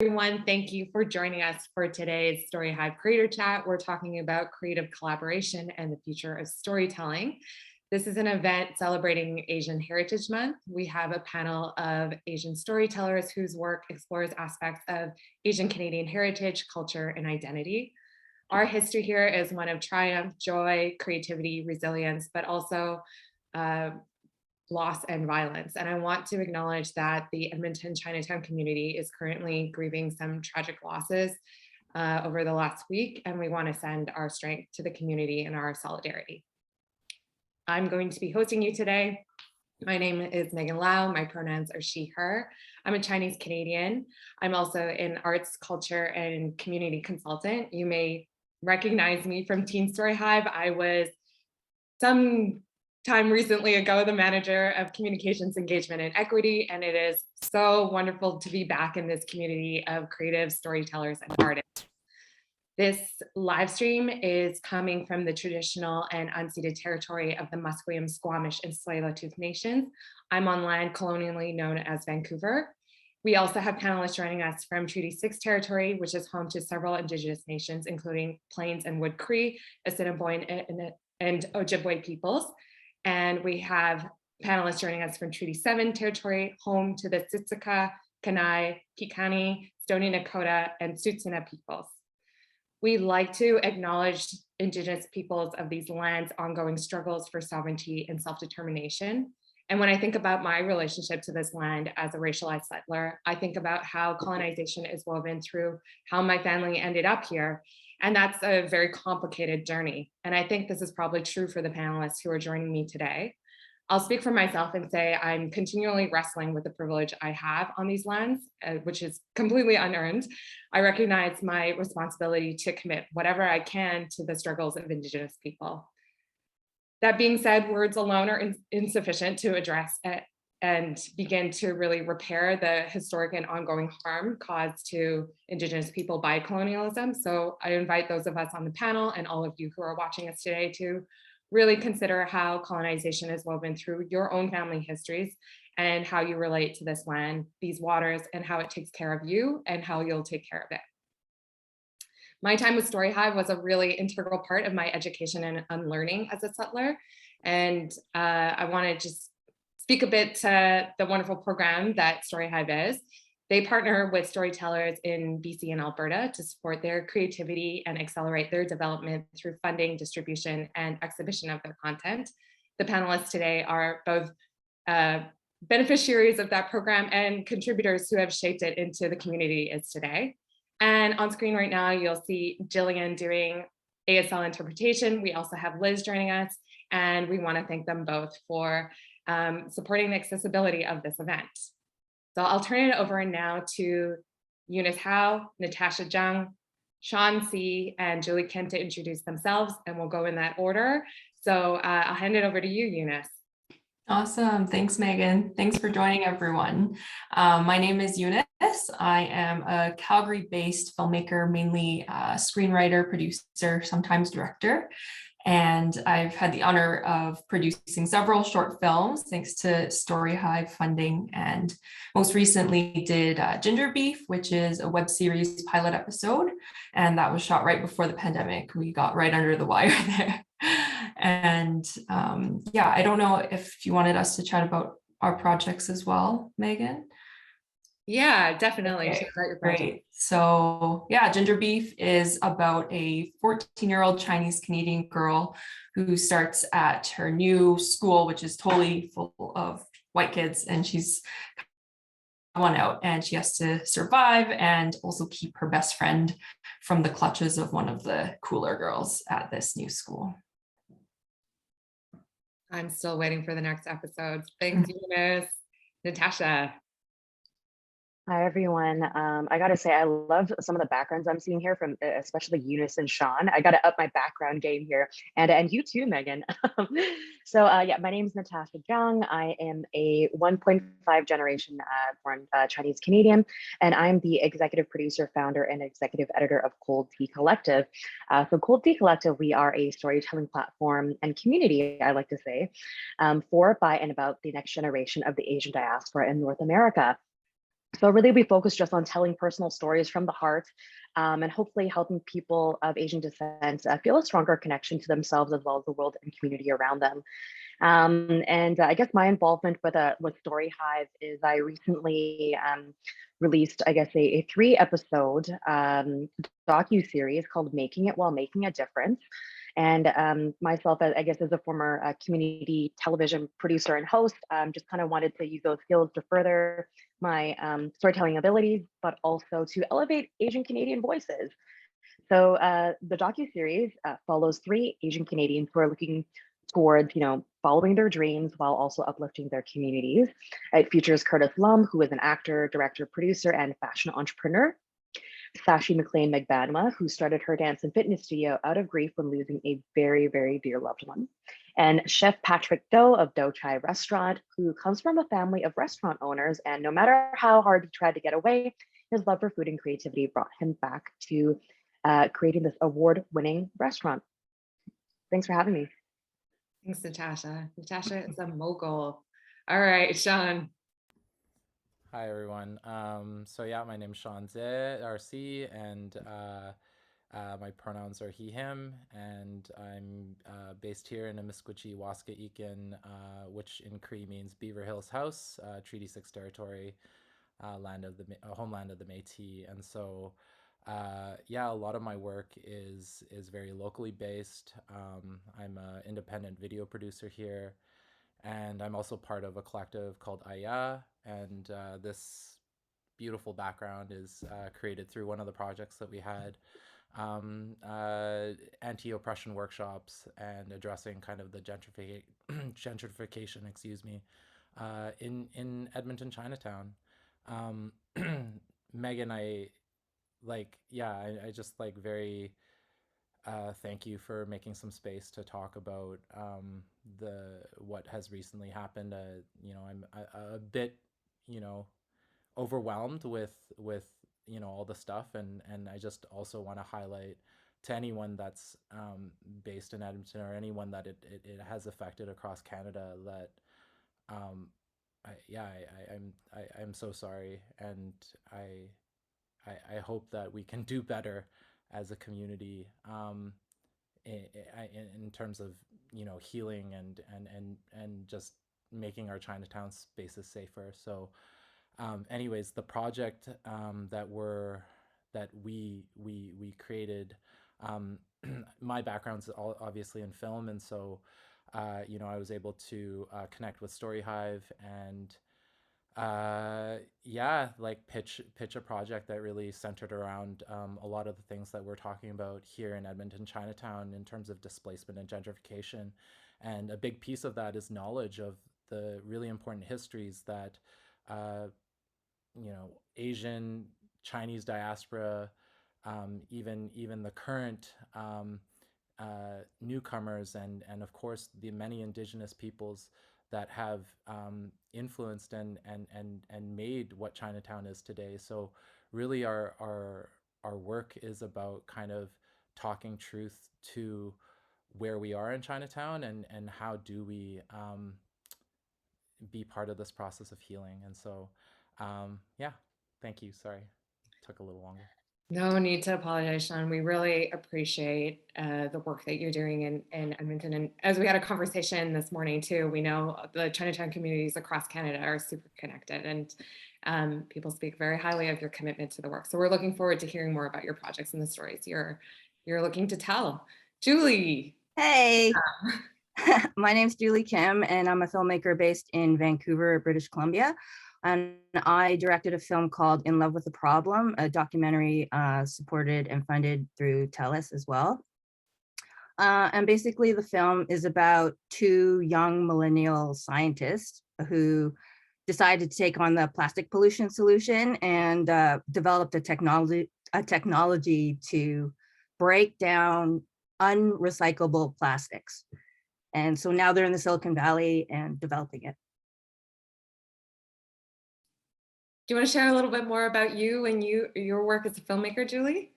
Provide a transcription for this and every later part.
Everyone, thank you for joining us for today's StoryHive Creator Chat. We're talking about creative collaboration and the future of storytelling. This is an event celebrating Asian Heritage Month. We have a panel of Asian storytellers whose work explores aspects of Asian Canadian heritage, culture, and identity. Our history here is one of triumph, joy, creativity, resilience, but also loss and violence. And I want to acknowledge that the Edmonton Chinatown community is currently grieving some tragic losses over the last week, and we want to send our strength to the community and our solidarity. I'm going to be hosting you today. My name is Megan Lau. My pronouns are she, her. I'm a Chinese Canadian. I'm also an arts, culture, and community consultant. You may recognize me from Teen Story Hive. I was some time recently ago the manager of communications, engagement, and equity, and it is so wonderful to be back in this community of creative storytellers and artists. This live stream is coming from the traditional and unceded territory of the Musqueam, Squamish, and Tsleil-Waututh Nations. I'm on land colonially known as Vancouver. We also have panelists joining us from Treaty 6 territory, which is home to several Indigenous nations, including Plains and Wood Cree, Assiniboine, and Ojibwe peoples. And we have panelists joining us from Treaty 7 territory, home to the Siksika, Kainai, Piikani, Stoney Nakoda, and Tsuut'ina peoples. We like to acknowledge Indigenous peoples of these lands' ongoing struggles for sovereignty and self-determination. And when I think about my relationship to this land as a racialized settler, I think about how colonization is woven through how my family ended up here. And that's a very complicated journey. And I think this is probably true for the panelists who are joining me today. I'll speak for myself and say I'm continually wrestling with the privilege I have on these lands, which is completely unearned. I recognize my responsibility to commit whatever I can to the struggles of Indigenous people. That being said, words alone are insufficient to address it and begin to really repair the historic and ongoing harm caused to Indigenous people by colonialism. So I invite those of us on the panel and all of you who are watching us today to really consider how colonization is woven through your own family histories and how you relate to this land, these waters, and how it takes care of you and how you'll take care of it. My time with StoryHive was a really integral part of my education and unlearning as a settler. And I want to just speak a bit to the wonderful program that StoryHive is. They partner with storytellers in BC and Alberta to support their creativity and accelerate their development through funding, distribution, and exhibition of their content. The panelists today are both beneficiaries of that program and contributors who have shaped it into the community it is today. And on screen right now, you'll see Jillian doing ASL interpretation. We also have Liz joining us, and we want to thank them both for supporting the accessibility of this event. So I'll turn it over now to Eunice Howe, Natasha Zhang, Sean C, and Julie Kent to introduce themselves, and we'll go in that order. So I'll hand it over to you, Eunice. Awesome. Thanks, Megan. Thanks for joining, everyone. My name is Eunice. I am a Calgary-based filmmaker, mainly screenwriter, producer, sometimes director. And I've had the honor of producing several short films thanks to StoryHive funding, and most recently did Ginger Beef, which is a web series pilot episode, and that was shot right before the pandemic. We got right under the wire there. And yeah, I don't know if you wanted us to chat about our projects as well, Megan. Yeah, definitely. Okay, great. So yeah, Ginger Beef is about a 14-year-old Chinese Canadian girl who starts at her new school, which is totally full of white kids, and she's one out, and she has to survive and also keep her best friend from the clutches of one of the cooler girls at this new school. I'm still waiting for the next episode. Thanks, Eunice. Natasha. Hi, everyone. I got to say, I love some of the backgrounds I'm seeing here from especially Eunice and Sean. I got to up my background game here, and you too, Megan. So yeah, my name is Natasha Zhang. I am a 1.5 generation born Chinese Canadian, and I'm the executive producer, founder, and executive editor of Cold Tea Collective. So Cold Tea Collective, we are a storytelling platform and community, I like to say, for, by, and about the next generation of the Asian diaspora in North America. So really we focus just on telling personal stories from the heart, and hopefully helping people of Asian descent feel a stronger connection to themselves as well as the world and community around them. And I guess my involvement with StoryHive is I recently released, I guess, a 3-episode docu-series called Making It While Making a Difference. And myself, I guess, as a former community television producer and host, just kind of wanted to use those skills to further my storytelling abilities, but also to elevate Asian Canadian voices. So the docu-series follows 3 Asian Canadians who are looking towards, following their dreams while also uplifting their communities. It features Curtis Lum, who is an actor, director, producer, and fashion entrepreneur. Sashi McLean McBadma, who started her dance and fitness studio out of grief when losing a very, very dear loved one. And Chef Patrick Doe of Doe Chai Restaurant, who comes from a family of restaurant owners. And no matter how hard he tried to get away, his love for food and creativity brought him back to creating this award-winning restaurant. Thanks for having me. Thanks, Natasha. Natasha is a mogul. All right, Sean. Hi, everyone. So yeah, my name's Sean Zhe, RC, and my pronouns are he, him, and I'm based here in Amiskwichi, Waska-Eakin, which in Cree means Beaver Hills House, Treaty 6 territory, homeland of the Métis. And so yeah, a lot of my work is very locally based. I'm an independent video producer here, and I'm also part of a collective called Aya. And this beautiful background is created through one of the projects that we had, anti-oppression workshops and addressing kind of the gentrification, excuse me, in Edmonton, Chinatown. Megan, I just very thank you for making some space to talk about what has recently happened. I'm a bit, overwhelmed with all the stuff, and I just also want to highlight to anyone that's based in Edmonton, or anyone that it has affected across Canada, that I'm so sorry, and I hope that we can do better as a community, in terms of healing and just making our Chinatown spaces safer. So anyways, the project that we created, my background's obviously in film, and so I was able to connect with StoryHive and pitch a project that really centered around a lot of the things that we're talking about here in Edmonton, Chinatown, in terms of displacement and gentrification. And a big piece of that is knowledge of the really important histories that Asian, Chinese diaspora, even the current newcomers, and of course the many Indigenous peoples that have influenced and made what Chinatown is today. So really our work is about kind of talking truth to where we are in Chinatown, and how do we be part of this process of healing. And so yeah, thank you. Sorry, it took a little longer. No need to apologize, Sean. We really appreciate the work that you're doing in Edmonton. And as we had a conversation this morning too, we know the Chinatown communities across Canada are super connected, and people speak very highly of your commitment to the work. So we're looking forward to hearing more about your projects and the stories you're looking to tell. Julie. Hey, my name's Julie Kim, and I'm a filmmaker based in Vancouver, British Columbia. And I directed a film called In Love with the Problem, a documentary supported and funded through TELUS as well. And basically the film is about 2 young millennial scientists who decided to take on the plastic pollution solution and developed a technology to break down unrecyclable plastics. And so now they're in the Silicon Valley and developing it. Do you want to share a little bit more about you and your work as a filmmaker, Julie?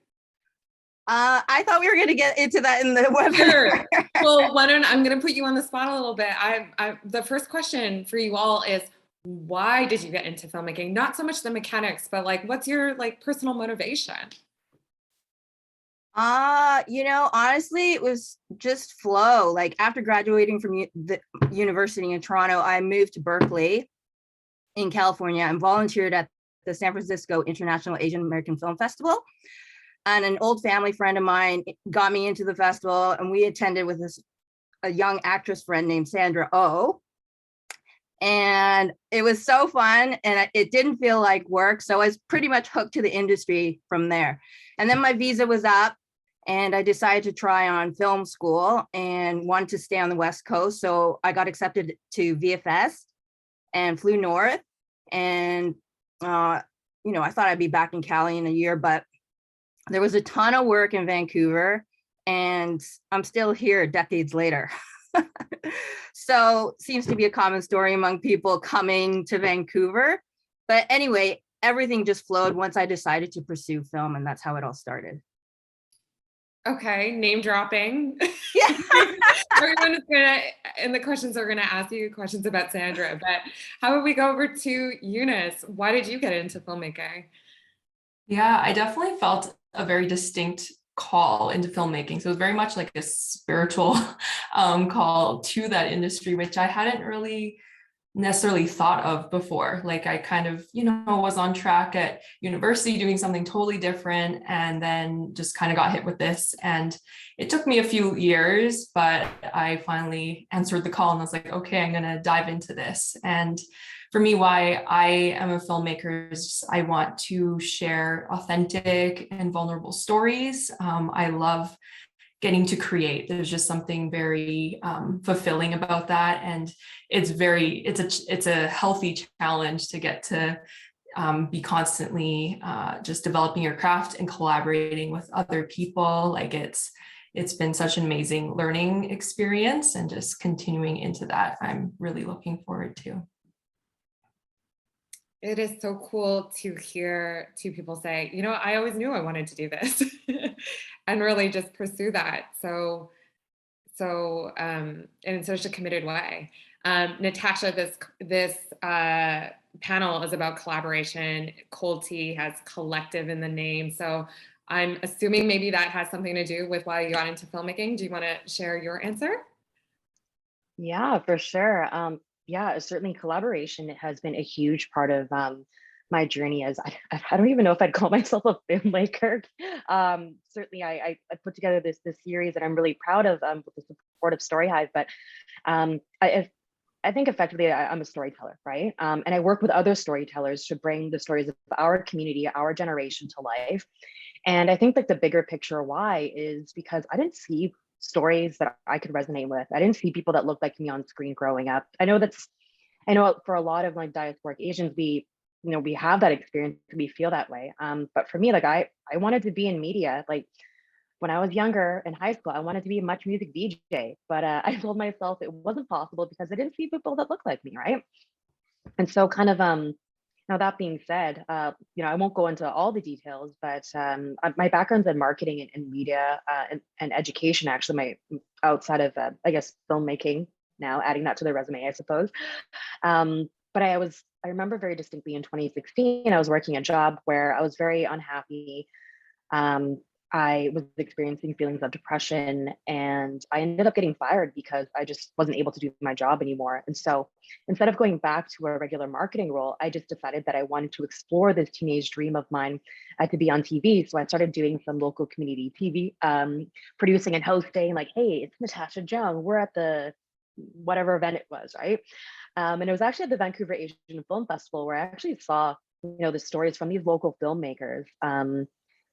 I thought we were going to get into that in the webinar. Sure. Well, I'm going to put you on the spot a little bit. The first question for you all is, why did you get into filmmaking? Not so much the mechanics, but like, what's your like personal motivation? Honestly, it was just flow. Like after graduating from the university in Toronto, I moved to Berkeley in California and volunteered at the San Francisco International Asian American Film Festival. And an old family friend of mine got me into the festival, and we attended with a young actress friend named Sandra Oh. And it was so fun, and it didn't feel like work. So I was pretty much hooked to the industry from there. And then my visa was up, and I decided to try on film school and wanted to stay on the West Coast. So I got accepted to VFS and flew north. And, I thought I'd be back in Cali in a year, but there was a ton of work in Vancouver, and I'm still here decades later. So seems to be a common story among people coming to Vancouver. But anyway, everything just flowed once I decided to pursue film, and that's how it all started. Okay, name dropping. Yeah. Everyone is gonna, and the questions are gonna ask you questions about Sandra, but how about we go over to Eunice? Why did you get into filmmaking? Yeah, I definitely felt a very distinct call into filmmaking. So it was very much like a spiritual call to that industry, which I hadn't really necessarily thought of before. Like I kind of, was on track at university doing something totally different, and then just kind of got hit with this. And it took me a few years, but I finally answered the call and I was like, okay, I'm going to dive into this. And for me, why I am a filmmaker is I want to share authentic and vulnerable stories. I love getting to create. There's just something very fulfilling about that, and it's a healthy challenge to get to be constantly just developing your craft and collaborating with other people. Like it's been such an amazing learning experience, and just continuing into that, I'm really looking forward to. It is so cool to hear two people say, I always knew I wanted to do this and really just pursue that. So in such a committed way. Natasha, this panel is about collaboration. Cold Tea has collective in the name. So I'm assuming maybe that has something to do with why you got into filmmaking. Do you want to share your answer? Yeah, for sure. Yeah, certainly collaboration has been a huge part of my journey. As I don't even know if I'd call myself a filmmaker. Certainly, I put together this series that I'm really proud of with the support of StoryHive. But I think effectively I'm a storyteller, right? And I work with other storytellers to bring the stories of our community, our generation to life. And I think like the bigger picture why is because I didn't see stories that I could resonate with. I didn't see people that looked like me on screen growing up. I know for a lot of like diasporic Asians, we have that experience, we feel that way. But for me, like I wanted to be in media. Like when I was younger in high school, I wanted to be a Much Music DJ, but I told myself it wasn't possible because I didn't see people that looked like me, right? And so kind of now that being said, I won't go into all the details, but my background's in marketing and media and education, actually, outside of, I guess, filmmaking now, adding that to the resume, I suppose. But I remember very distinctly in 2016, I was working a job where I was very unhappy. I was experiencing feelings of depression, and I ended up getting fired because I just wasn't able to do my job anymore. And so instead of going back to a regular marketing role, I just decided that I wanted to explore this teenage dream of mine to be on TV. So I started doing some local community TV, producing and hosting, like, hey, it's Natasha Jung. We're at the whatever event it was, right? And it was actually at the Vancouver Asian Film Festival where I actually saw, the stories from these local filmmakers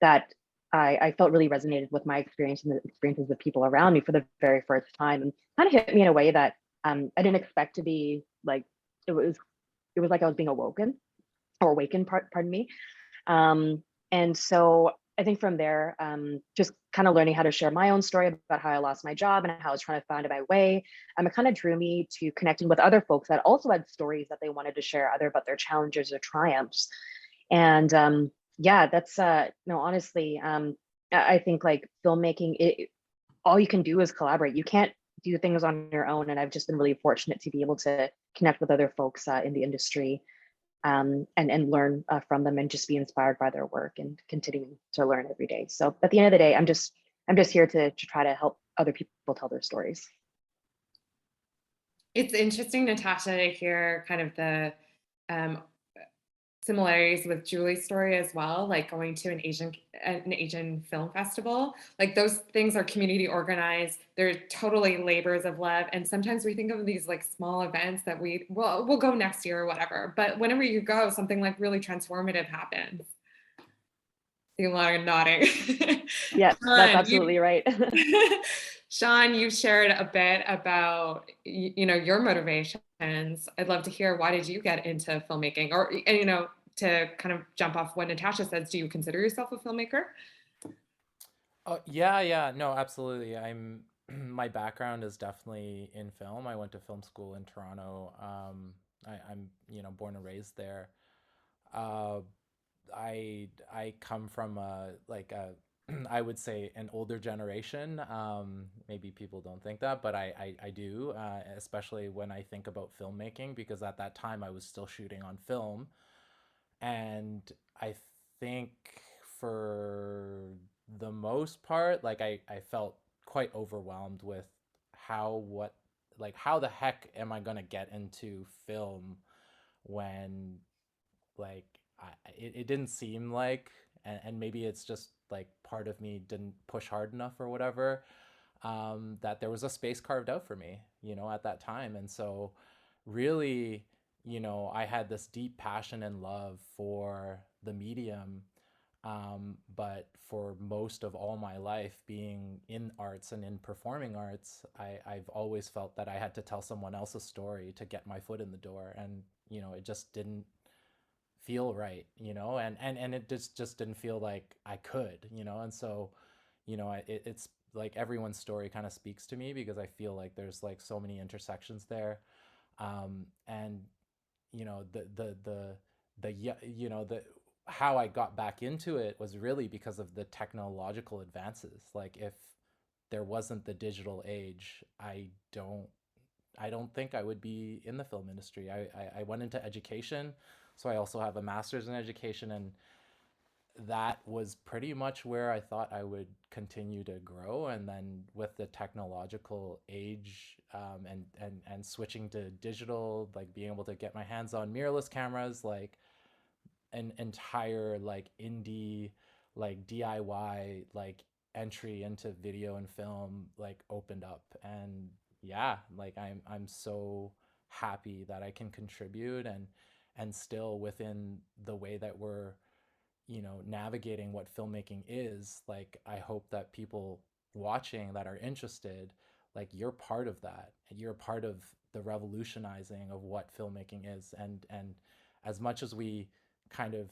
that I felt really resonated with my experience and the experiences of people around me for the very first time, and kind of hit me in a way that I didn't expect to be like. It was like I was being awakened, pardon me. And so I think from there, just kind of learning how to share my own story about how I lost my job and how I was trying to find my way. It kind of drew me to connecting with other folks that also had stories that they wanted to share, either about their challenges or triumphs. And yeah, that's honestly, I think like filmmaking, all you can do is collaborate. You can't do things on your own. And I've just been really fortunate to be able to connect with other folks in the industry, and learn from them, and just be inspired by their work and continue to learn every day. So at the end of the day, I'm just here to try to help other people tell their stories. It's interesting, Natasha, to hear kind of the similarities with Julie's story as well, like going to an Asian film festival. Like those things are community organized. They're totally labors of love. And sometimes we think of these like small events that we'll go next year or whatever. But whenever you go, something like really transformative happens. See a lot of nodding. Yeah, that's absolutely right. Sean, you shared a bit about your motivations. I'd love to hear, why did you get into filmmaking? Or to kind of jump off what Natasha says, do you consider yourself a filmmaker? Yeah, no, absolutely. My background is definitely in film. I went to film school in Toronto. I'm born and raised there. I come from I would say an older generation. Maybe people don't think that, but I do, especially when I think about filmmaking, because at that time I was still shooting on film. And I think for the most part, like I felt quite overwhelmed with how the heck am I gonna get into film when it didn't seem like, and maybe it's just like part of me didn't push hard enough or whatever, that there was a space carved out for me, at that time. And so really, I had this deep passion and love for the medium. But for most of all my life being in arts and in performing arts, I've always felt that I had to tell someone else's story to get my foot in the door. And, it just didn't feel right, and it just didn't feel like I could, and so, it's like everyone's story kind of speaks to me, because I feel like there's like so many intersections there. And the how I got back into it was really because of the technological advances. Like, if there wasn't the digital age, I don't think I would be in the film industry. I went into education, so I also have a master's in education, and that was pretty much where I thought I would continue to grow. And then with the technological age, and switching to digital, like being able to get my hands on mirrorless cameras, like an entire like indie, like DIY, like entry into video and film like opened up. And yeah, like I'm so happy that I can contribute, and still within the way that we're navigating what filmmaking is. Like, I hope that people watching that are interested, like, you're part of that, and you're part of the revolutionizing of what filmmaking is. And as much as we kind of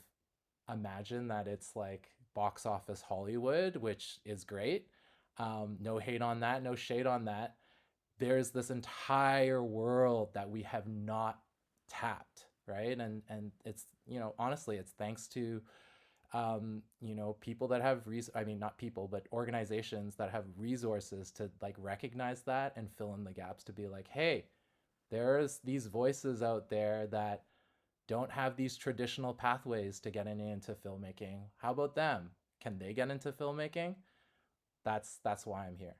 imagine that it's like box office Hollywood, which is great, no hate on that, no shade on that, there's this entire world that we have not tapped, right? And it's, honestly, it's thanks to people that have not people, but organizations that have resources to like recognize that and fill in the gaps, to be like, hey, there's these voices out there that don't have these traditional pathways to getting into filmmaking. How about them? Can they get into filmmaking? That's why I'm here.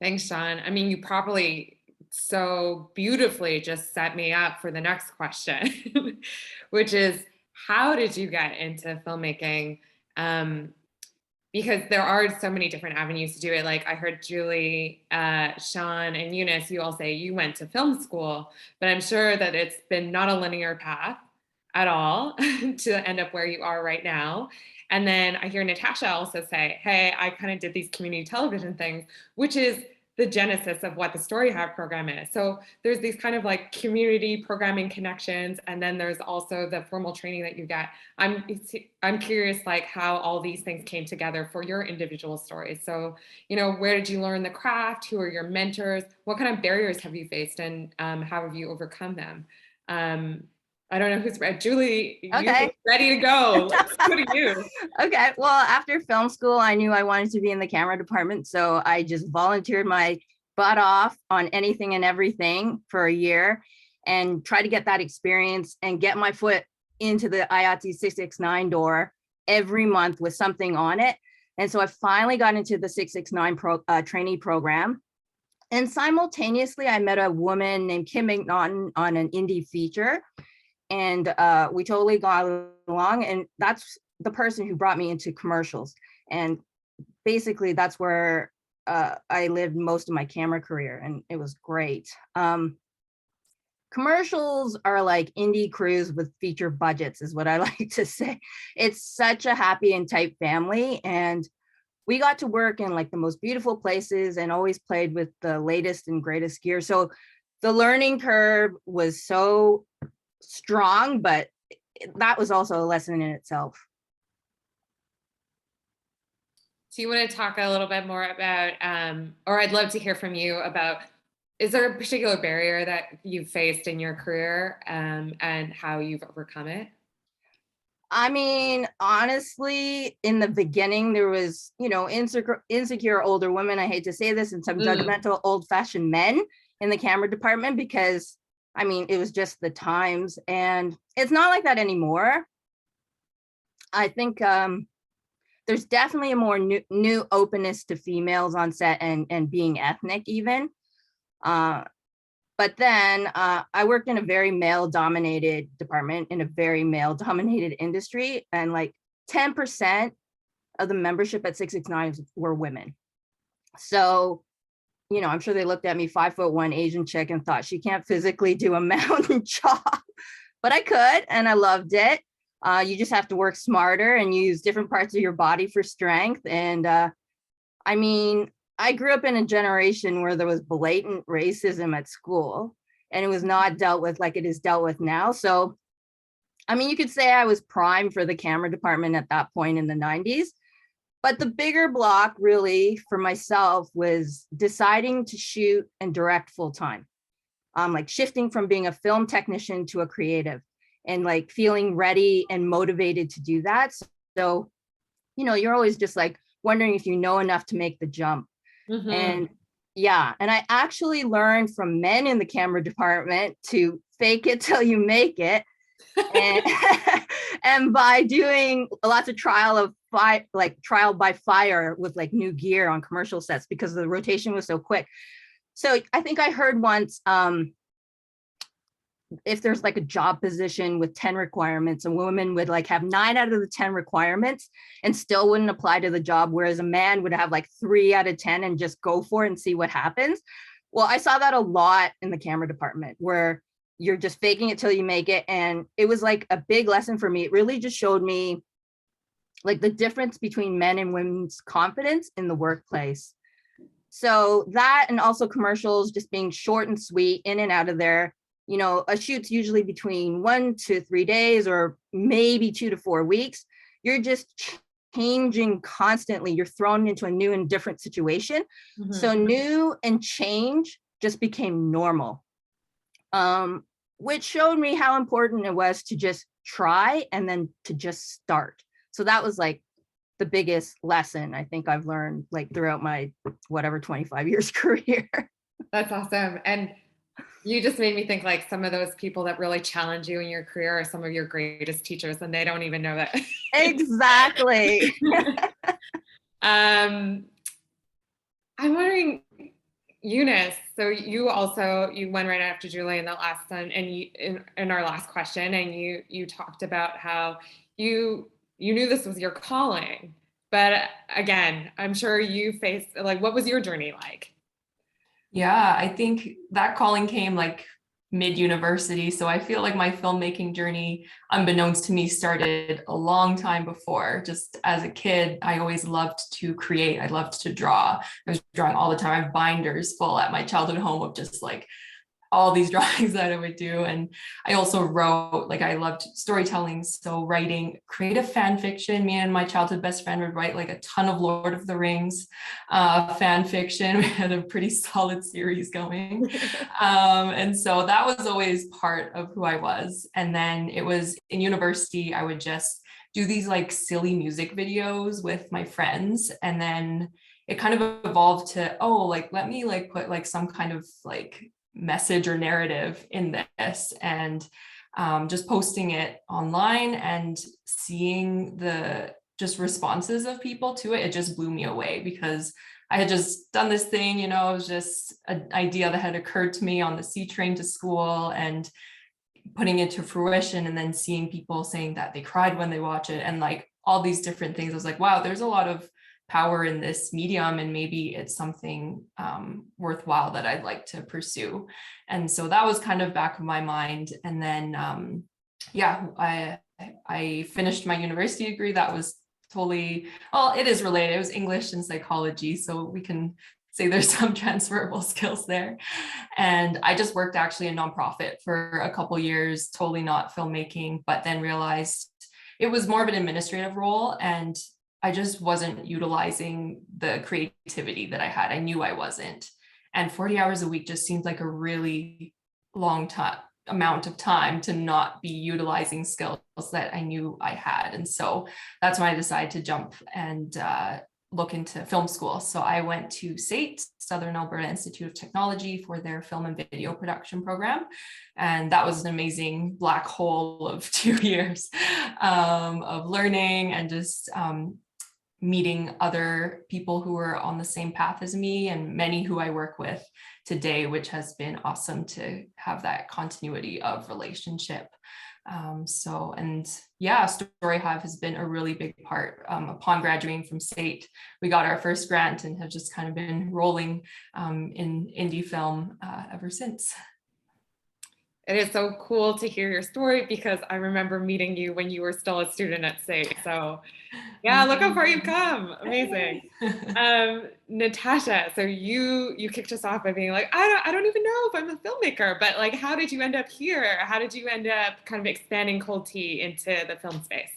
Thanks, Sean. I mean, you probably so beautifully just set me up for the next question, which is, how did you get into filmmaking? Because there are so many different avenues to do it. Like, I heard Julie, Sean, and Eunice, you all say you went to film school, but I'm sure that it's been not a linear path at all to end up where you are right now. And then I hear Natasha also say, hey, I kind of did these community television things, which is the genesis of what the StoryHive program is. So there's these kind of like community programming connections, and then there's also the formal training that you get. I'm curious, like, how all these things came together for your individual stories. So, where did you learn the craft? Who are your mentors? What kind of barriers have you faced, and how have you overcome them? I don't know who's ready. Julie, Okay. you're ready to go. Let's go to you. Okay. Well, after film school, I knew I wanted to be in the camera department. So I just volunteered my butt off on anything and everything for a year and try to get that experience and get my foot into the IATSE 669 door every month with something on it. And so I finally got into the 669 trainee program. And simultaneously, I met a woman named Kim McNaughton on an indie feature. And we totally got along. And that's the person who brought me into commercials. And basically, that's where I lived most of my camera career. And it was great. Commercials are like indie crews with feature budgets, is what I like to say. It's such a happy and tight family. And we got to work in like the most beautiful places and always played with the latest and greatest gear. So the learning curve was so strong, but that was also a lesson in itself. Do you want to talk a little bit more about, or I'd love to hear from you about, is there a particular barrier that you've faced in your career and how you've overcome it? I mean, honestly, in the beginning, there was, insecure older women, I hate to say this, and some judgmental old-fashioned men in the camera department because, I mean, it was just the times. And it's not like that anymore. I think there's definitely a more new openness to females on set and being ethnic even. But then I worked in a very male-dominated department in a very male-dominated industry, and like 10% of the membership at 669 were women. So, I'm sure they looked at me, 5'1" Asian chick, and thought she can't physically do a mountain job, but I could, and I loved it. You just have to work smarter and use different parts of your body for strength. And I mean, I grew up in a generation where there was blatant racism at school, and it was not dealt with like it is dealt with now. So, I mean, you could say I was primed for the camera department at that point in the 90s. But the bigger block really for myself was deciding to shoot and direct full time. Like shifting from being a film technician to a creative and like feeling ready and motivated to do that. So, you're always just like wondering if you know enough to make the jump. Mm-hmm. And I actually learned from men in the camera department to fake it till you make it. And by doing lots of trial by fire with like new gear on commercial sets because the rotation was so quick. So I think I heard once, if there's like a job position with 10 requirements, a woman would like have 9 out of the 10 requirements and still wouldn't apply to the job, whereas a man would have like 3 out of 10 and just go for it and see what happens. Well, I saw that a lot in the camera department where you're just faking it till you make it. And it was like a big lesson for me. It really just showed me like the difference between men and women's confidence in the workplace. So that, and also commercials just being short and sweet, in and out of there. A shoot's usually between 1 to 3 days or maybe 2 to 4 weeks. You're just changing constantly. You're thrown into a new and different situation. Mm-hmm. So new and change just became normal, which showed me how important it was to just try and then to just start. So that was like the biggest lesson I think I've learned like throughout my 25 years career. That's awesome. And you just made me think like some of those people that really challenge you in your career are some of your greatest teachers and they don't even know that. Exactly. I'm wondering, Eunice, so you went right after Julie in that last one, and you, in our last question, and you talked about how you knew this was your calling, but again, I'm sure you faced, like, what was your journey like? Yeah, I think that calling came like mid-university. So I feel like my filmmaking journey, unbeknownst to me, started a long time before. Just as a kid, I always loved to create. I loved to draw. I was drawing all the time. I have binders full at my childhood home of just like all these drawings that I would do. And I also wrote, like I loved storytelling. So writing creative fan fiction, me and my childhood best friend would write like a ton of Lord of the Rings fan fiction. We had a pretty solid series going. And so that was always part of who I was. And then it was in university, I would just do these like silly music videos with my friends. And then it kind of evolved to, oh, like, let me like put like some kind of like message or narrative in this, and just posting it online and seeing the just responses of people to it, it just blew me away, because I had just done this thing, it was just an idea that had occurred to me on the C train to school, and putting it to fruition, and then seeing people saying that they cried when they watch it, and like all these different things. I was like, wow, there's a lot of power in this medium, and maybe it's something worthwhile that I'd like to pursue. And so that was kind of back of my mind. And then I finished my university degree. That was totally, well, it is related. It was English and psychology, so we can say there's some transferable skills there. And I just worked actually in nonprofit for a couple years, totally not filmmaking, but then realized it was more of an administrative role, and I just wasn't utilizing the creativity that I had. I knew I wasn't. And 40 hours a week just seemed like a really long amount of time to not be utilizing skills that I knew I had. And so that's when I decided to jump and look into film school. So I went to SAIT, Southern Alberta Institute of Technology, for their film and video production program. And that was an amazing black hole of 2 years of learning and just meeting other people who were on the same path as me, and many who I work with today, which has been awesome to have that continuity of relationship. StoryHive has been a really big part. Upon graduating from SAIT, we got our first grant and have just kind of been rolling in indie film ever since. It is so cool to hear your story, because I remember meeting you when you were still a student at SAIT. So yeah, look how far you've come. Amazing. Natasha, so you kicked us off by being like, I don't even know if I'm a filmmaker, but like, how did you end up here? How did you end up kind of expanding cold tea into the film space?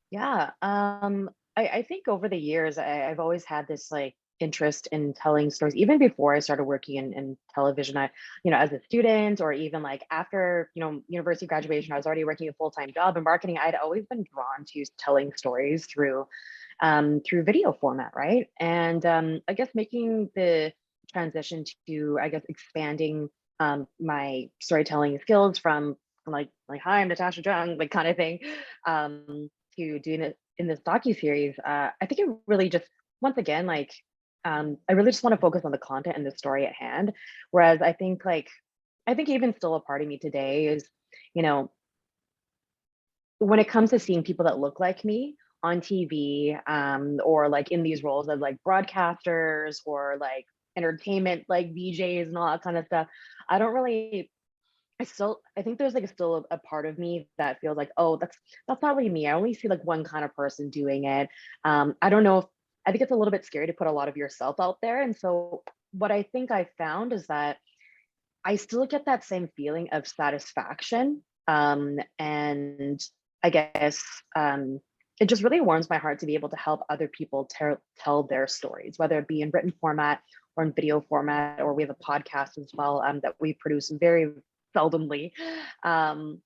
Yeah, I think over the years, I've always had this like interest in telling stories. Even before I started working in television, as a student, or even like after, university graduation, I was already working a full-time job in marketing. I'd always been drawn to telling stories through video format, right? And I guess making the transition to, I guess, expanding my storytelling skills from like hi, I'm Natasha Jung, like kind of thing, to doing it in this docu-series. I think it really just, once again, like I really just want to focus on the content and the story at hand. Whereas I think even still a part of me today is, when it comes to seeing people that look like me on TV, or like in these roles as like broadcasters or like entertainment, like VJs and all that kind of stuff, I don't really, I think there's like still a part of me that feels like, oh, that's not really me. I only see like one kind of person doing it. I don't know if, I think it's a little bit scary to put a lot of yourself out there. And so what I think I found is that I still get that same feeling of satisfaction. And I guess it just really warms my heart to be able to help other people tell their stories, whether it be in written format or in video format, or we have a podcast as well that we produce very seldomly. And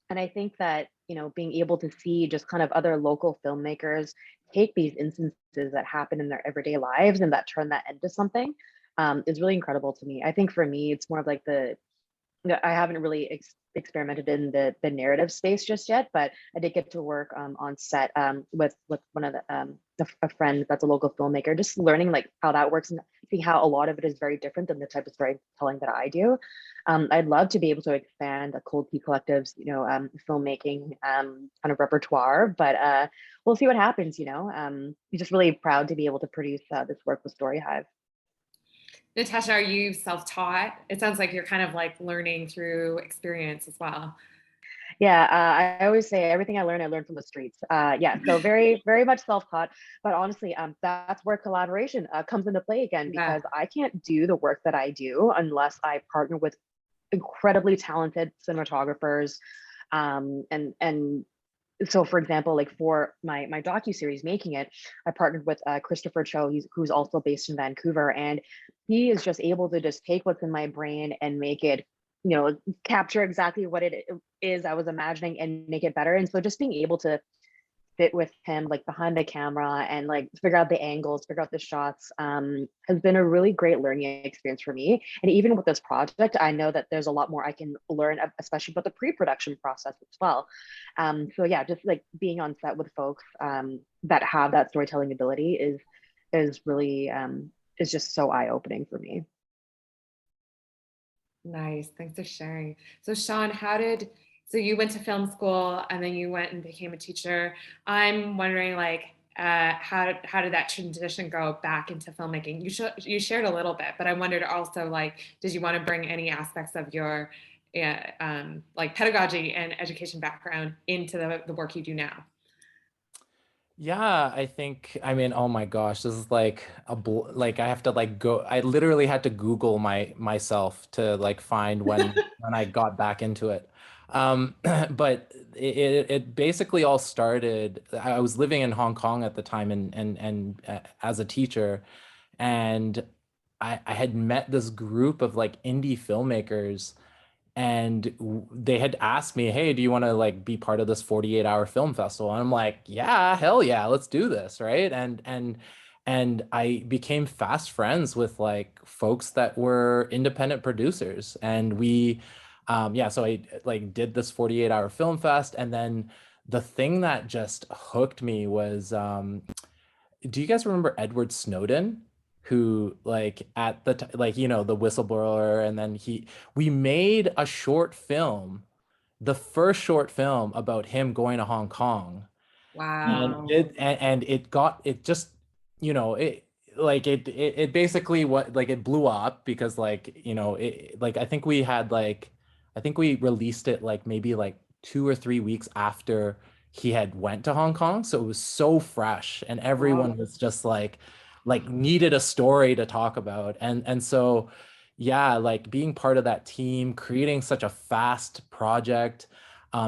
I think that, being able to see just kind of other local filmmakers take these instances that happen in their everyday lives and that turn that into something is really incredible to me. I think for me, it's more of like I haven't really experimented in the narrative space just yet, but I did get to work on set with one of a friend that's a local filmmaker, just learning like how that works and seeing how a lot of it is very different than the type of storytelling that I do. I'd love to be able to expand a Cold Tea Collective's, filmmaking kind of repertoire, but we'll see what happens. I'm just really proud to be able to produce this work with StoryHive. Natasha, are you self-taught? It sounds like you're kind of like learning through experience as well. Yeah, I always say everything I learned from the streets. So very, very much self-taught. But honestly, that's where collaboration comes into play again, because I can't do the work that I do unless I partner with incredibly talented cinematographers. And so, for example, like for my docu-series Making It, I partnered with Christopher Cho, who's also based in Vancouver, and he is just able to just take what's in my brain and make it, capture exactly what it is I was imagining and make it better. And so just being able to sit with him like behind the camera and like figure out the angles, figure out the shots, has been a really great learning experience for me. And even with this project, I know that there's a lot more I can learn, especially about the pre-production process as well. So yeah, just like being on set with folks that have that storytelling ability is really is just so eye-opening for me. Nice. Thanks for sharing. So Sean, so you went to film school and then you went and became a teacher. I'm wondering like, how did that transition go back into filmmaking? You shared a little bit, but I wondered also like, did you want to bring any aspects of your like pedagogy and education background into the work you do now? Yeah, I think, I mean, oh my gosh, this is like like I have to like I literally had to Google myself to like find when I got back into it. But it basically all started, I was living in Hong Kong at the time and as a teacher, and I had met this group of like indie filmmakers, and they had asked me, hey, do you want to like be part of this 48-hour film festival? And I'm like, yeah, hell yeah, let's do this, right? And I became fast friends with like folks that were independent producers, and we yeah, so I like did this 48-hour film fest. And then the thing that just hooked me was do you guys remember Edward Snowden, who like at the like, you know, the whistleblower? And then we made a short film, the first short film about him going to Hong Kong. And Wow. it just, you know, it basically what like it blew up because like, you know, it like I think we released it like maybe like 2 or 3 weeks after he had went to Hong Kong. So it was so fresh and everyone Wow. was just like needed a story to talk about. And so yeah, like being part of that team, creating such a fast project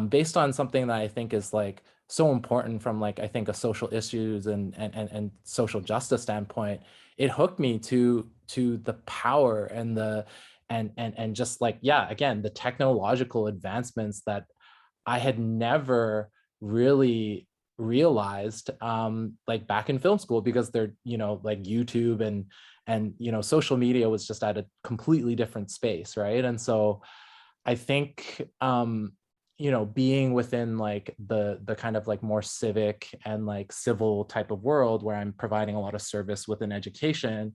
based on something that I think is like so important from like I think a social issues and social justice standpoint, it hooked me to the power and the and just like, yeah, again, the technological advancements that I had never really realized like back in film school, because they're, you know, like YouTube and you know, social media was just at a completely different space, right? And so I think you know, being within like the kind of like more civic and like civil type of world where I'm providing a lot of service within education,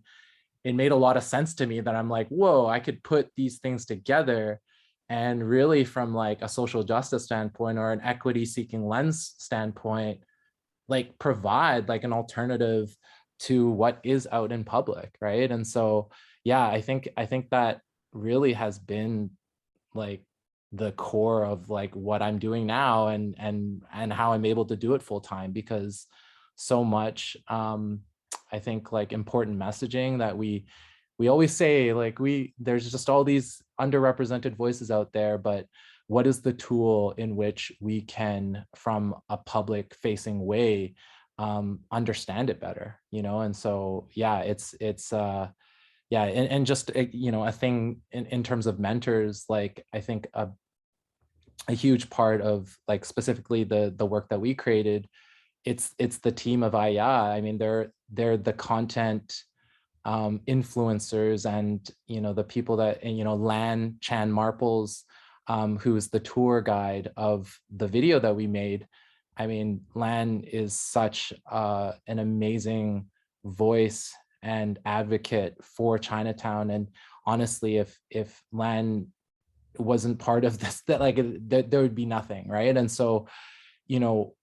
it made a lot of sense to me that I'm like, whoa, I could put these things together and really from like a social justice standpoint or an equity seeking lens standpoint, like provide like an alternative to what is out in public, right? And so yeah, I think that really has been like the core of like what I'm doing now and how I'm able to do it full time, because so much I think like important messaging that we always say, like there's just all these underrepresented voices out there, but what is the tool in which we can from a public facing way understand it better, you know? And so yeah, it's yeah, and just you know, a thing in terms of mentors, like I think a huge part of like specifically the work that we created, it's the team of Aya. I mean, they're the content influencers, and you know, the people that, you know, Lan Chan Marples, who's the tour guide of the video that we made. I mean, Lan is such an amazing voice and advocate for Chinatown. And honestly, if Lan wasn't part of this, that like there would be nothing, right? And so, you know,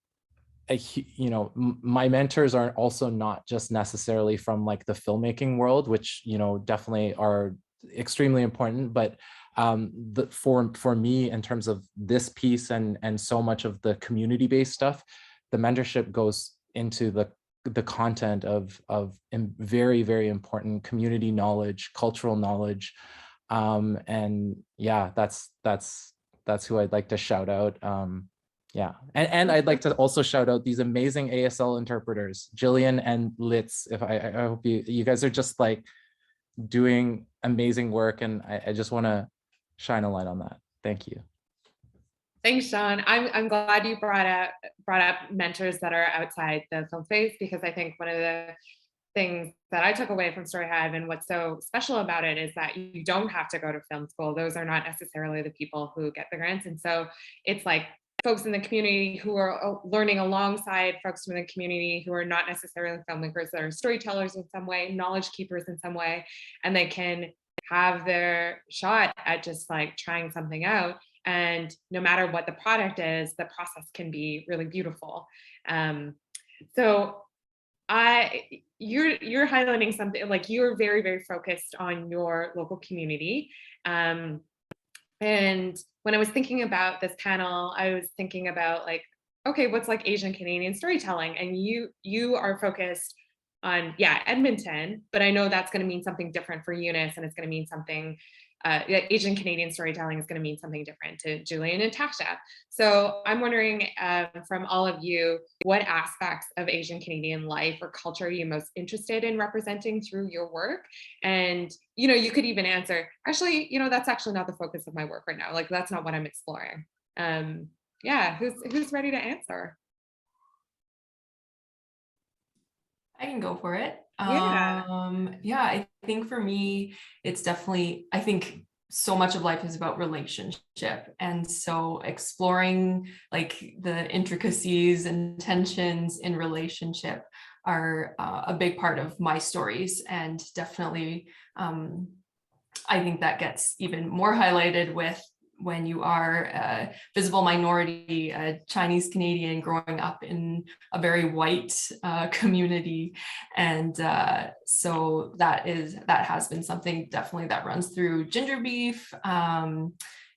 you know, my mentors are also not just necessarily from like the filmmaking world, which, you know, definitely are extremely important, but for me, in terms of this piece and so much of the community-based stuff, the mentorship goes into the content of very, very important community knowledge, cultural knowledge. And yeah, that's who I'd like to shout out. Yeah, and I'd like to also shout out these amazing ASL interpreters, Jillian and Litz. If I hope you guys are just like doing amazing work, and I just want to shine a light on that. Thank you. Thanks, Sean. I'm glad you brought up mentors that are outside the film space, because I think one of the things that I took away from StoryHive and what's so special about it is that you don't have to go to film school. Those are not necessarily the people who get the grants. And so it's like folks in the community who are learning alongside folks from the community who are not necessarily filmmakers, that are storytellers in some way, knowledge keepers in some way, and they can have their shot at just like trying something out. And no matter what the product is, the process can be really beautiful. So you're highlighting something like you're very, very focused on your local community. And when I was thinking about this panel, I was thinking about like, okay, what's like Asian Canadian storytelling? And you are focused on, yeah, Edmonton, but I know that's going to mean something different for Eunice, and it's going to mean something, Asian Canadian storytelling is going to mean something different to Julie and Natasha. So I'm wondering from all of you, what aspects of Asian Canadian life or culture are you most interested in representing through your work? And, you know, you could even answer, actually, you know, that's actually not the focus of my work right now. Like, that's not what I'm exploring. Yeah, who's ready to answer? I can go for it. Yeah. Yeah, I think for me, it's definitely, I think so much of life is about relationship. And so exploring like the intricacies and tensions in relationship are a big part of my stories. And definitely, I think that gets even more highlighted with when you are a visible minority, a Chinese Canadian growing up in a very white community. And so that has been something definitely that runs through Ginger Beef.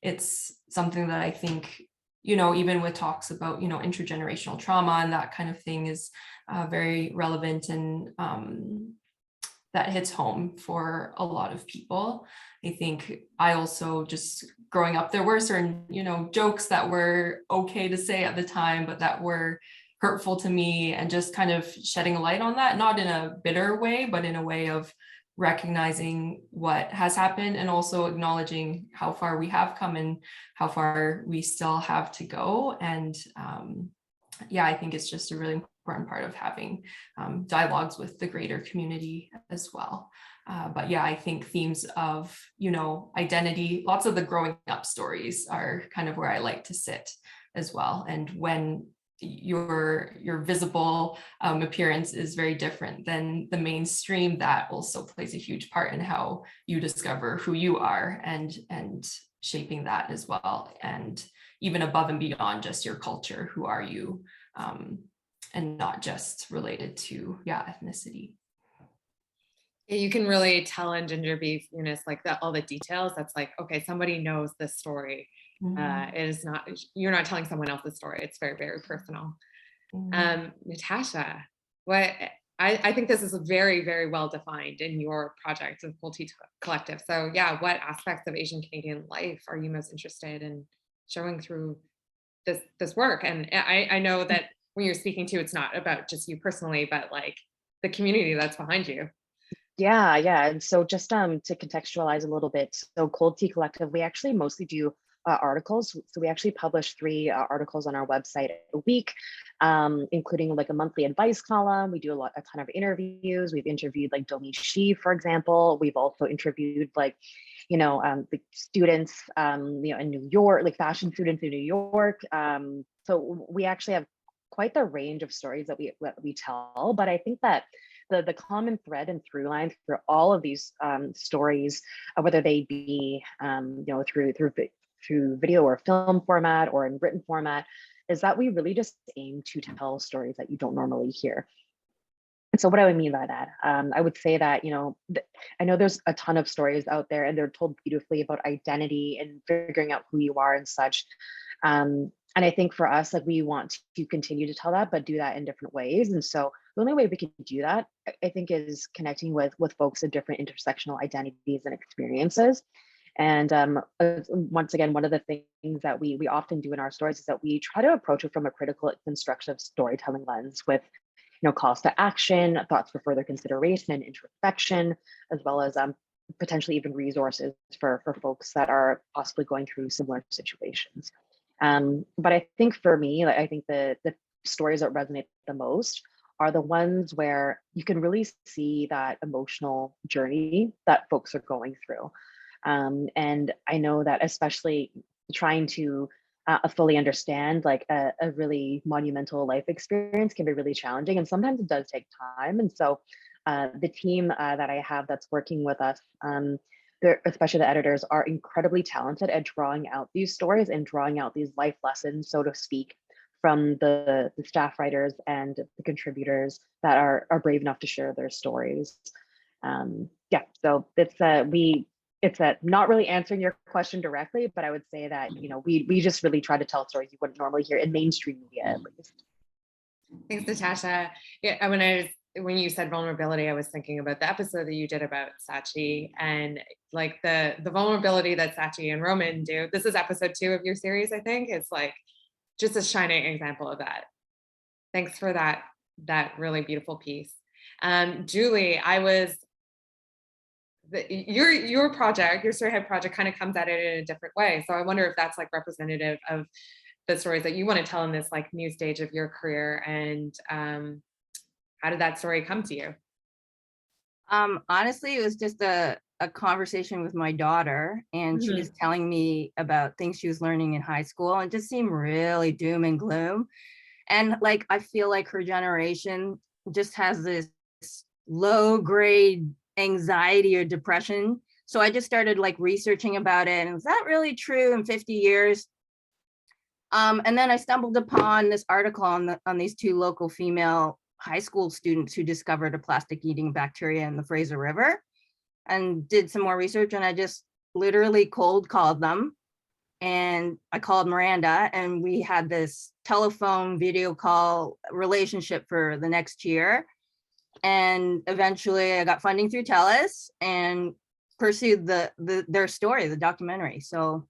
It's something that I think, you know, even with talks about, you know, intergenerational trauma and that kind of thing is very relevant, and that hits home for a lot of people. I think I also just growing up, there were certain, you know, jokes that were okay to say at the time, but that were hurtful to me, and just kind of shedding a light on that, not in a bitter way, but in a way of recognizing what has happened and also acknowledging how far we have come and how far we still have to go. And yeah, I think it's just a really important part of having dialogues with the greater community as well. But yeah, I think themes of, you know, identity, lots of the growing up stories are kind of where I like to sit as well. And when your visible appearance is very different than the mainstream, that also plays a huge part in how you discover who you are, and shaping that as well. And even above and beyond just your culture, who are you? And not just related to, yeah, ethnicity. Yeah, you can really tell in Ginger Beef, Eunice, like that, all the details. That's like, okay, somebody knows this story. Mm-hmm. It is not, you're not telling someone else's story. It's very, very personal. Mm-hmm. Natasha, what I think this is very, very well defined in your project of Multi Collective. So yeah, what aspects of Asian Canadian life are you most interested in showing through this work? And I know that when you're speaking to, it's not about just you personally, but like the community that's behind you. Yeah, yeah. And so just to contextualize a little bit, so Cold Tea Collective, we actually mostly do articles. So we actually publish 3 articles on our website a week, including like a monthly advice column. We do a ton of interviews. We've interviewed like Domi Shi, for example. We've also interviewed like, you know, the students, you know, in New York, like fashion students in New York. So we actually have quite the range of stories that we tell. But I think that the common thread and through line through all of these stories, whether they be you know, through video or film format or in written format, is that we really just aim to tell stories that you don't normally hear. And so what I would mean by that, I would say that, you know, I know there's a ton of stories out there and they're told beautifully about identity and figuring out who you are and such. And I think for us, like, we want to continue to tell that, but do that in different ways. And so the only way we can do that, I think, is connecting with folks of different intersectional identities and experiences. And once again, one of the things that we often do in our stories is that we try to approach it from a critical and constructive storytelling lens with, you know, calls to action, thoughts for further consideration and introspection, as well as potentially even resources for folks that are possibly going through similar situations. But I think for me, like, I think the stories that resonate the most are the ones where you can really see that emotional journey that folks are going through. And I know that especially trying to fully understand like a really monumental life experience can be really challenging, and sometimes it does take time. And so the team that I have that's working with us, especially the editors, are incredibly talented at drawing out these stories and drawing out these life lessons, so to speak, from the staff writers and the contributors that are brave enough to share their stories. Yeah, so it's not really answering your question directly, but I would say that, you know, we just really try to tell stories you wouldn't normally hear in mainstream media, at least. Thanks, Natasha. Yeah, when you said vulnerability, I was thinking about the episode that you did about Sachi and like the vulnerability that Sachi and Roman do. This is episode 2 of your series, I think. It's like just a shining example of that. Thanks for that really beautiful piece. Julie, your project, your StoryHive project kind of comes at it in a different way. So I wonder if that's like representative of the stories that you want to tell in this like new stage of your career, and how did that story come to you? Honestly, it was just a conversation with my daughter, and she was telling me about things she was learning in high school, and it just seemed really doom and gloom. And like, I feel like her generation just has this low grade anxiety or depression. So I just started like researching about it. And is that really true in 50 years? And then I stumbled upon this article on these 2 local female high school students who discovered a plastic eating bacteria in the Fraser River, and did some more research. And I just literally cold called them. And I called Miranda, and we had this telephone video call relationship for the next year. And eventually I got funding through TELUS and pursued their story, the documentary. So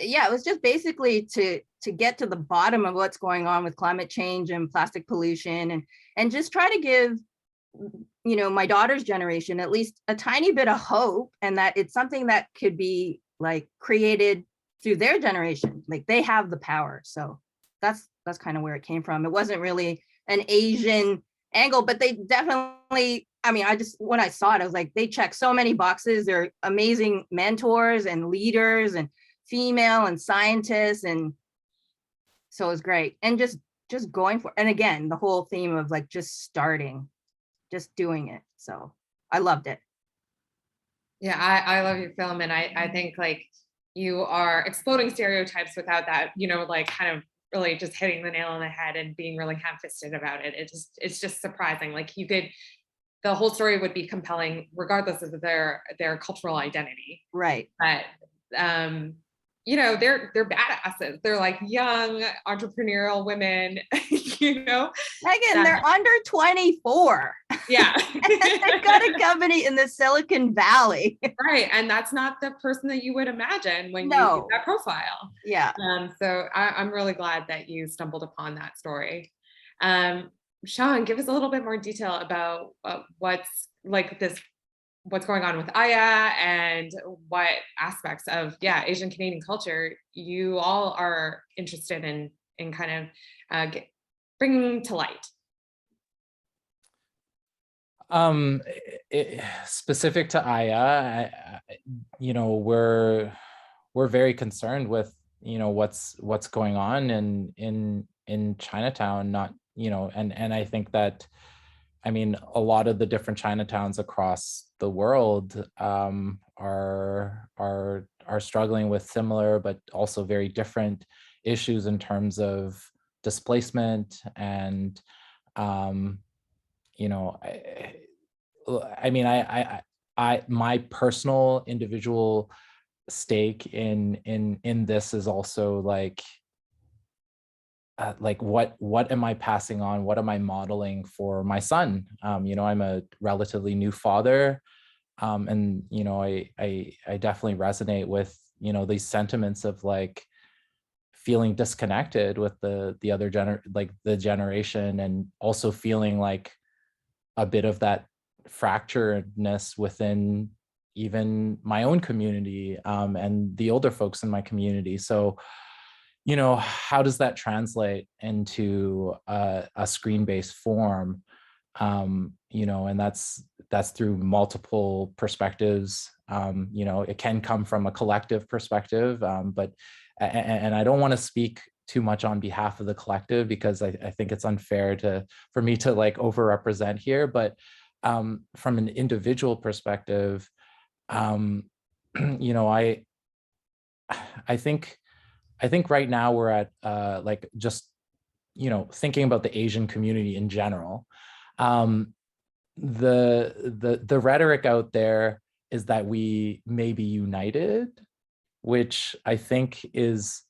yeah, it was just basically to get to the bottom of what's going on with climate change and plastic pollution, and just try to give, you know, my daughter's generation at least a tiny bit of hope, and that it's something that could be like created through their generation. Like, they have the power. So that's kind of where it came from. It wasn't really an Asian angle, but they definitely, I mean, when I saw it, I was like, they check so many boxes. They're amazing mentors and leaders and female and scientists. And so it was great. And just going for it. And again, the whole theme of like just starting, just doing it. So I loved it. Yeah, I love your film, and I think like you are exploding stereotypes without that, you know, like kind of really just hitting the nail on the head and being really ham-fisted about it. It's just surprising. Like the whole story would be compelling regardless of their cultural identity. Right. But you know, they're badasses. They're like young entrepreneurial women, you know. Megan, they're under 24. Yeah. They've got a company in the Silicon Valley. Right. And that's not the person that you would imagine when you see that profile. Yeah. So I'm really glad that you stumbled upon that story. Sean, give us a little bit more detail about what's going on with Aya, and what aspects of Asian Canadian culture you all are interested in kind of bringing to light. Specific to Aya, you know, we're very concerned with, you know, what's going on in Chinatown. Not, you know, and I think that, I mean, a lot of the different Chinatowns across the world are struggling with similar but also very different issues in terms of displacement and you know, I mean, I my personal individual stake in this is also like what am I passing on? What am I modeling for my son? You know, I'm a relatively new father, and you know, I definitely resonate with, you know, these sentiments of like feeling disconnected with the other the generation, and also feeling like a bit of that fracturedness within even my own community, and the older folks in my community. So how does that translate into a screen-based form? And that's through multiple perspectives. It can come from a collective perspective, but I don't want to speak too much on behalf of the collective, because I think it's unfair for me to like overrepresent here. But from an individual perspective, I think right now we're at like just thinking about the Asian community in general. The rhetoric out there is that we may be united, which I think is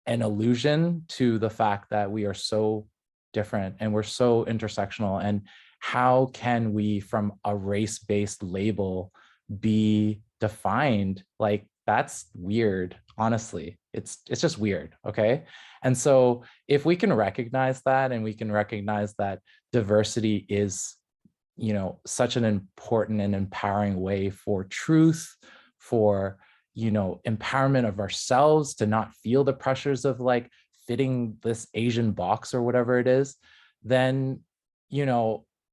an allusion to the fact that we are so different and we're so intersectional. And how can we, from a race-based label, be defined? Like, that's weird, honestly. It's just weird, okay? And so if we can recognize that, and we can recognize that diversity is, such an important and empowering way for truth, for, empowerment of ourselves, to not feel the pressures of like fitting this Asian box or whatever it is, then,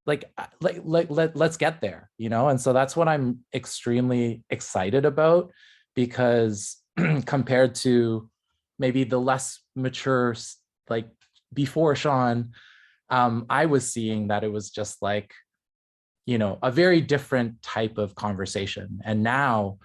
let's get there, And so that's what I'm extremely excited about, because compared to maybe the less mature, like before Sean, I was seeing that it was just like, a very different type of conversation. And now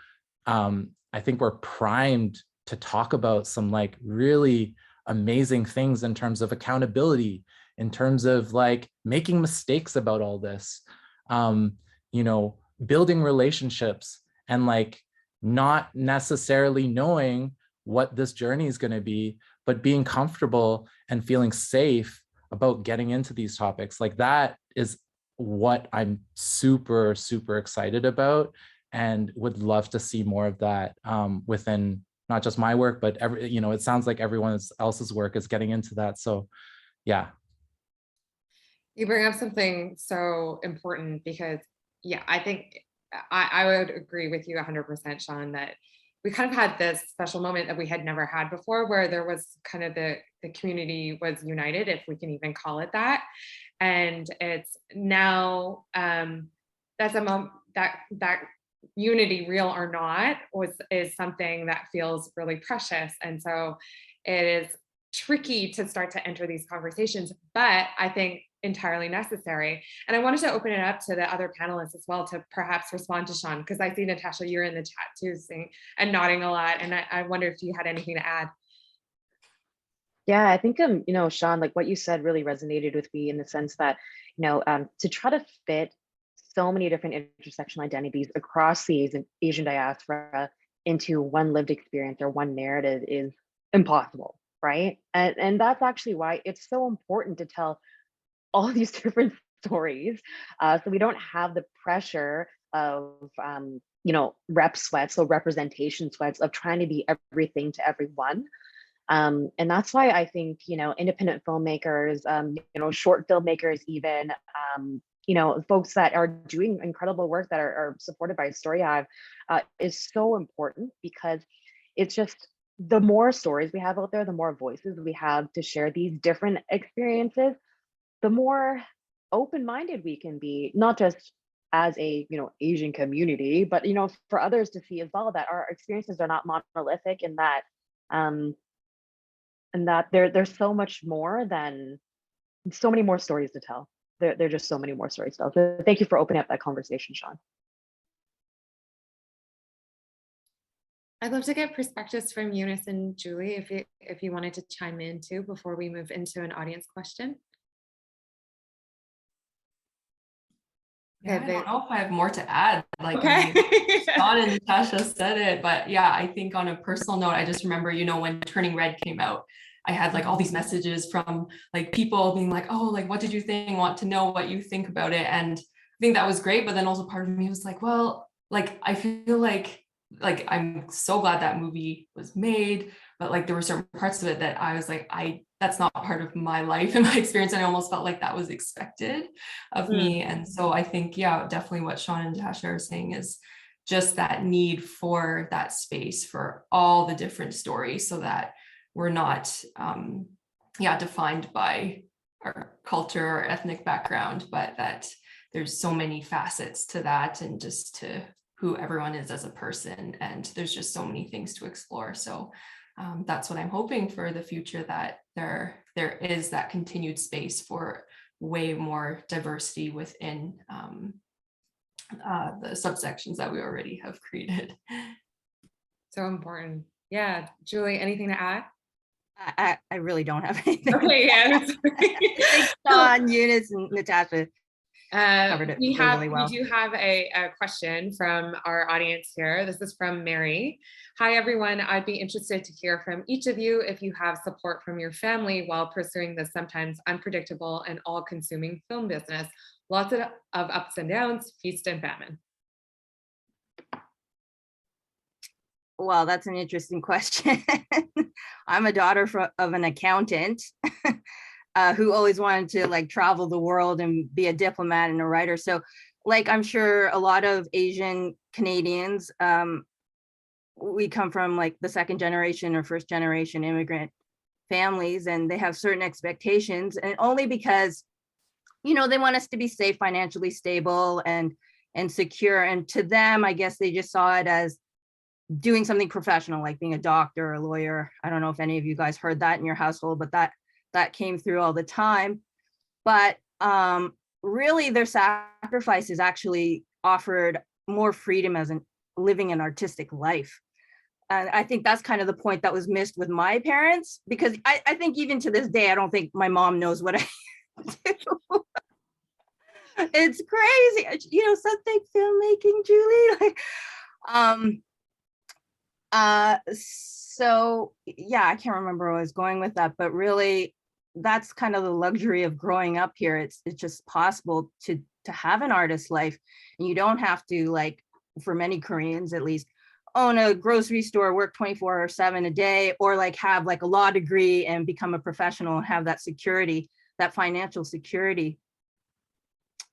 I think we're primed to talk about some like really amazing things in terms of accountability, in terms of like making mistakes about all this, building relationships, and like not necessarily knowing what this journey is going to be, but being comfortable and feeling safe about getting into these topics. Like, that is what I'm super, super excited about, and would love to see more of that within not just my work, but it sounds like everyone else's work is getting into that. So yeah. You bring up something so important, because I think I would agree with you 100%, Sean, that we kind of had this special moment that we had never had before, where there was kind of the community was united, if we can even call it that. And it's now that's a moment that unity, real or not, is something that feels really precious. And so it is tricky to start to enter these conversations, but I think entirely necessary. And I wanted to open it up to the other panelists as well to perhaps respond to Sean, because I see, Natasha, you're in the chat too, saying and nodding a lot. And I wonder if you had anything to add. Yeah, I think, Sean, like what you said really resonated with me, in the sense that, to try to fit so many different intersectional identities across the Asian diaspora into one lived experience or one narrative is impossible, right? And that's actually why it's so important to tell all these different stories, so we don't have the pressure of, rep sweats, so representation sweats, of trying to be everything to everyone. And that's why I think, independent filmmakers, short filmmakers, even, folks that are doing incredible work that are supported by StoryHive, is so important, because it's just, the more stories we have out there, the more voices we have to share these different experiences, the more open-minded we can be, not just as a Asian community, but for others to see as well that our experiences are not monolithic, and that there's so much more than, so many more stories to tell. There are just so many more stories to tell. So thank you for opening up that conversation, Sean. I'd love to get perspectives from Eunice and Julie, if you wanted to chime in too, before we move into an audience question. Yeah, I don't know if I have more to add. Like, okay. Sean and Natasha said it, but yeah, I think on a personal note, I just remember, when Turning Red came out, I had like all these messages from like people being like, oh, like, what did you think? Want to know what you think about it. And I think that was great. But then also part of me was like, well, like, I feel like I'm so glad that movie was made, but like there were certain parts of it that I was like, that's not part of my life and my experience. And I almost felt like that was expected of me. And so I think, yeah, definitely what Sean and Tasha are saying is just that need for that space for all the different stories, so that we're not defined by our culture or ethnic background, but that there's so many facets to that, and just to who everyone is as a person. And there's just so many things to explore. So that's what I'm hoping for the future, that there is that continued space for way more diversity within the subsections that we already have created. So important. Yeah, Julie, anything to add? I really don't have anything. Okay, yeah. Thanks, Sean, Eunice, and Natasha. Covered it really well. We do have a question from our audience here. This is from Mary. Hi, everyone. I'd be interested to hear from each of you if you have support from your family while pursuing this sometimes unpredictable and all-consuming film business. Lots of ups and downs, feast and famine. Well, that's an interesting question. I'm a daughter of an accountant who always wanted to like travel the world and be a diplomat and a writer. So like, I'm sure a lot of Asian Canadians, we come from like the second generation or first generation immigrant families, and they have certain expectations, and only because, you know, they want us to be safe, financially stable and secure. And to them, I guess they just saw it as doing something professional, like being a doctor or a lawyer. I don't know if any of you guys heard that in your household, but that came through all the time. But really their sacrifices actually offered more freedom as living an artistic life. And I think that's kind of the point that was missed with my parents, because I think even to this day, I don't think my mom knows what I do. It's crazy, you know, something filmmaking, Julie. So yeah, I can't remember where I was going with that, but really that's kind of the luxury of growing up here. It's just possible to have an artist life, and you don't have to, like, for many Koreans at least, own a grocery store, work 24/7 a day, or like have like a law degree and become a professional and have that security, that financial security.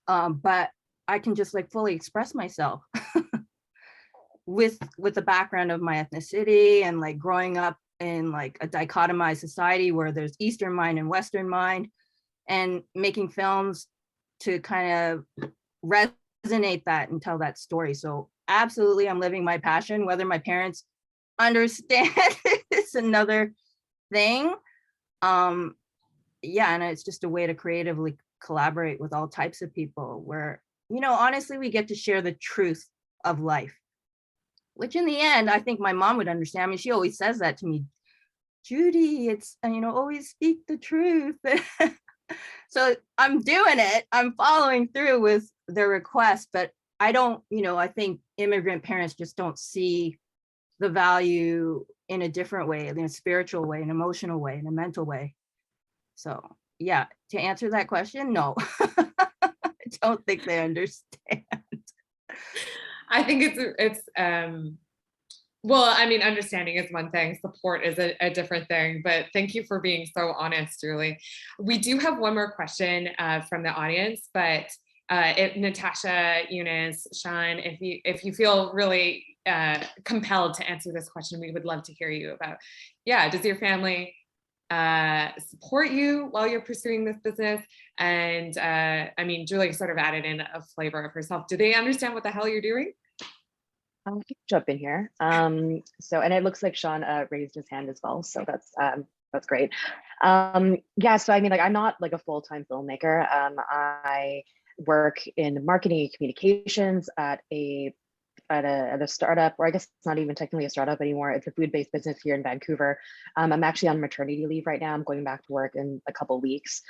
But I can just like fully express myself with the background of my ethnicity, and like growing up in like a dichotomized society where there's Eastern mind and Western mind, and making films to kind of resonate that and tell that story. So absolutely, I'm living my passion. Whether my parents understand it's another thing. Yeah, and it's just a way to creatively collaborate with all types of people where, you know, honestly, we get to share the truth of life, which in the end, I think my mom would understand. I mean, she always says that to me, Judy, it's, you know, always speak the truth. So I'm doing it. I'm following through with their request, but I don't, you know, I think immigrant parents just don't see the value in a different way, in a spiritual way, an emotional way, in a mental way. So yeah, to answer that question, no, I don't think they understand. I think it's well, I mean, understanding is one thing, support is a different thing, but thank you for being so honest, Julie. We do have one more question from the audience, but if Natasha, Eunice, Sean, if you feel really compelled to answer this question, we would love to hear you about, yeah, does your family support you while you're pursuing this business? And I mean, Julie sort of added in a flavor of herself. Do they understand what the hell you're doing? I'll jump in here. So, and it looks like Sean raised his hand as well. So that's great. Yeah, so I mean, like, I'm not like a full-time filmmaker. I work in marketing and communications at a startup, or I guess it's not even technically a startup anymore. It's a food-based business here in Vancouver. I'm actually on maternity leave right now. I'm going back to work in a couple of weeks.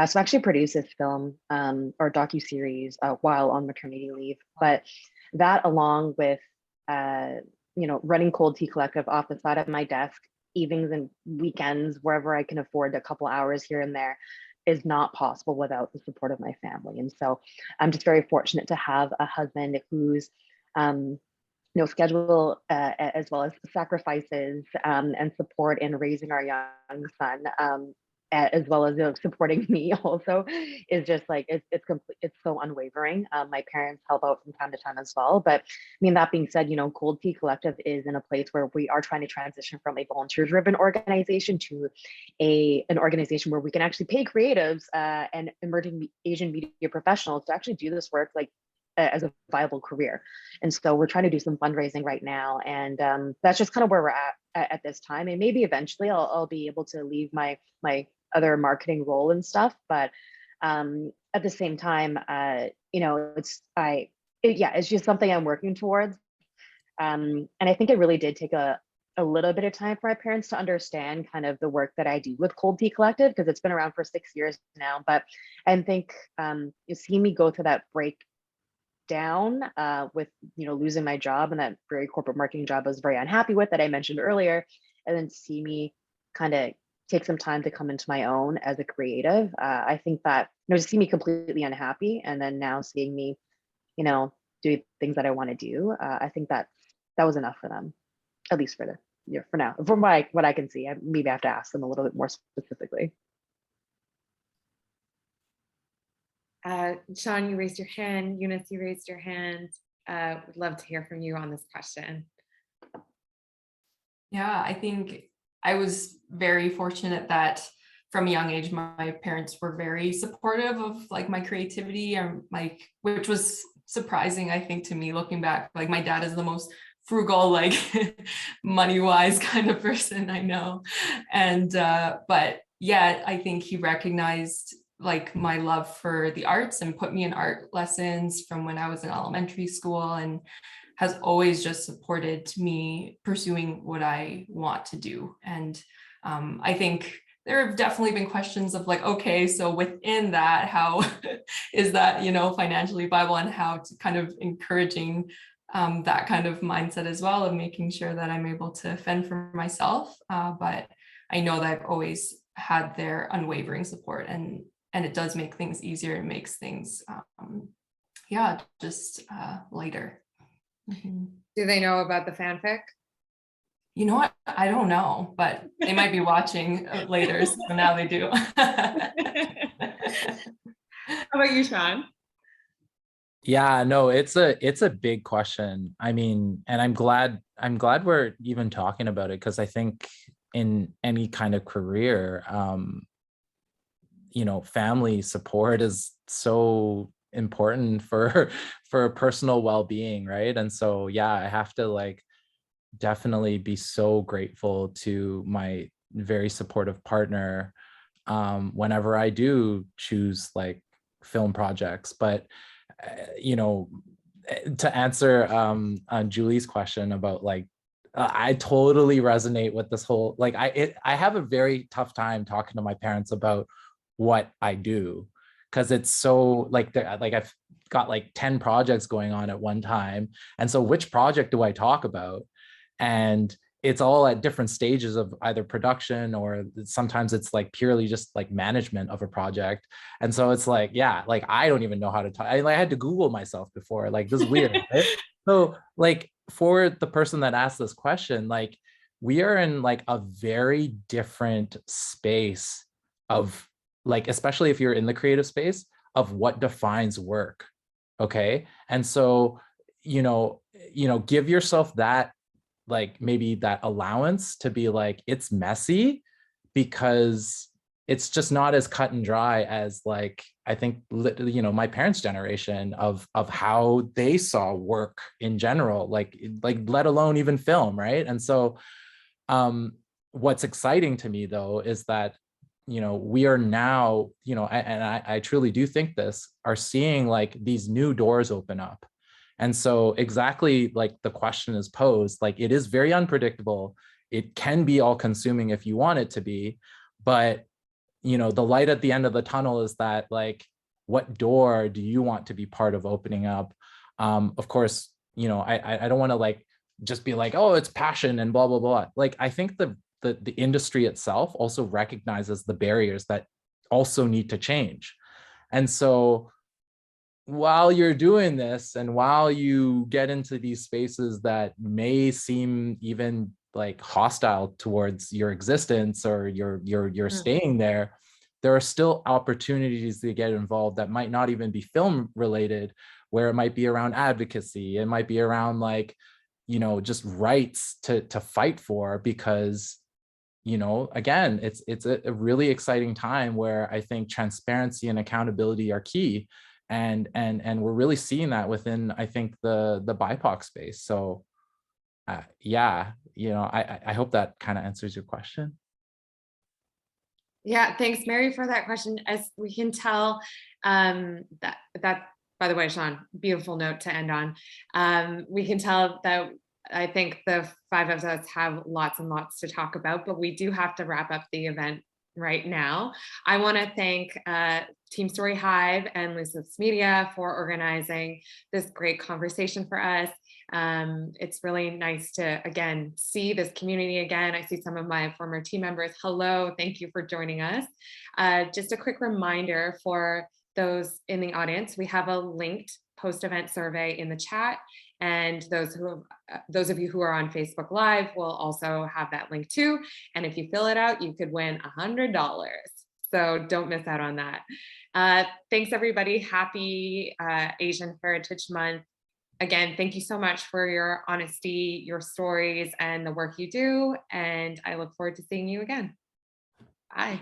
So I actually produce this film or docuseries while on maternity leave. But that, along with you know, running Cold Tea Collective off the side of my desk, evenings and weekends, wherever I can afford a couple hours here and there, is not possible without the support of my family. And so I'm just very fortunate to have a husband who's you know, schedule as well as sacrifices and support in raising our young son as well as supporting me also is just like it's complete, it's so unwavering. My parents help out from time to time as well, but I mean, that being said, Cold Tea Collective is in a place where we are trying to transition from a volunteer driven organization to an organization where we can actually pay creatives and emerging Asian media professionals to actually do this work like as a viable career. And so we're trying to do some fundraising right now, and that's just kind of where we're at this time. And maybe eventually I'll be able to leave my other marketing role and stuff, but at the same time, it's just something I'm working towards. And I think it really did take a little bit of time for my parents to understand kind of the work that I do with Cold Tea Collective, because it's been around for 6 years now. But I think you see me go through that breakdown with losing my job, and that very corporate marketing job I was very unhappy with, that I mentioned earlier, and then see me kind of take some time to come into my own as a creative. I think that to see me completely unhappy, and then now seeing me do things that I want to do, I think that was enough for them, at least for now, from what I can see. Maybe I have to ask them a little bit more specifically. Sean, you raised your hand. Eunice, you raised your hand. Would love to hear from you on this question. Yeah, I think I was very fortunate that from a young age, my parents were very supportive of like my creativity, and like, which was surprising, I think, to me looking back. Like, my dad is the most frugal, like money-wise kind of person I know. And but yeah, I think he recognized like my love for the arts and put me in art lessons from when I was in elementary school, and has always just supported me pursuing what I want to do. And I think there have definitely been questions of like, okay, so within that, how is that, financially viable, and how to kind of encouraging that kind of mindset as well, of making sure that I'm able to fend for myself. But I know that I've always had their unwavering support, and it does make things easier. It makes things, just lighter. Mm-hmm. Do they know about the fanfic? You know what? I don't know, but they might be watching later, so now they do. How about you, Sean? Yeah, no, it's a big question. I mean, and I'm glad we're even talking about it, because I think in any kind of career, family support is so important for personal well-being, right? And so yeah, I have to like definitely be so grateful to my very supportive partner whenever I do choose like film projects. But to answer Julie's question about like I totally resonate with this whole, like I have a very tough time talking to my parents about what I do, because it's so like I've got like 10 projects going on at one time, and so which project do I talk about? And it's all at different stages of either production, or sometimes it's like purely just like management of a project. And so it's like, yeah, like I don't even know how to talk. I had to Google myself before, like this is weird. Right? So like for the person that asked this question, like we are in like a very different space of like, especially if you're in the creative space, of what defines work. Okay. And so, give yourself that, like maybe that allowance to be like, it's messy, because it's just not as cut and dry as like, I think, my parents' generation of how they saw work in general, like let alone even film. Right. And so what's exciting to me though, is that, we are now, and I truly do think this, are seeing like these new doors open up. And so exactly like the question is posed, like it is very unpredictable. It can be all consuming if you want it to be, but the light at the end of the tunnel is that like, what door do you want to be part of opening up? Of course, I don't want to like just be like, oh, it's passion and blah, blah, blah. Like, I think the industry itself also recognizes the barriers that also need to change. And so while you're doing this, and while you get into these spaces that may seem even like hostile towards your existence or your Mm. staying there, there are still opportunities to get involved that might not even be film related, where it might be around advocacy, it might be around like, you know, just rights to fight for, because, you know, again, it's a really exciting time where I think transparency and accountability are key. And we're really seeing that within, I think, the BIPOC space. So yeah, you know, I hope that kind of answers your question. Yeah, thanks, Mary, for that question. As we can tell, that by the way, Sean, beautiful note to end on. We can tell that I think the five of us have lots and lots to talk about, but we do have to wrap up the event right now. I want to thank Team StoryHive and Lucis Media for organizing this great conversation for us. It's really nice to, again, see this community again. I see some of my former team members. Hello, thank you for joining us. Just a quick reminder for those in the audience, we have a linked post-event survey in the chat, and those of you who are on Facebook Live will also have that link too. And if you fill it out, you could win $100. So don't miss out on that. Thanks everybody. Happy Asian Heritage Month. Again, thank you so much for your honesty, your stories, and the work you do. And I look forward to seeing you again. Bye.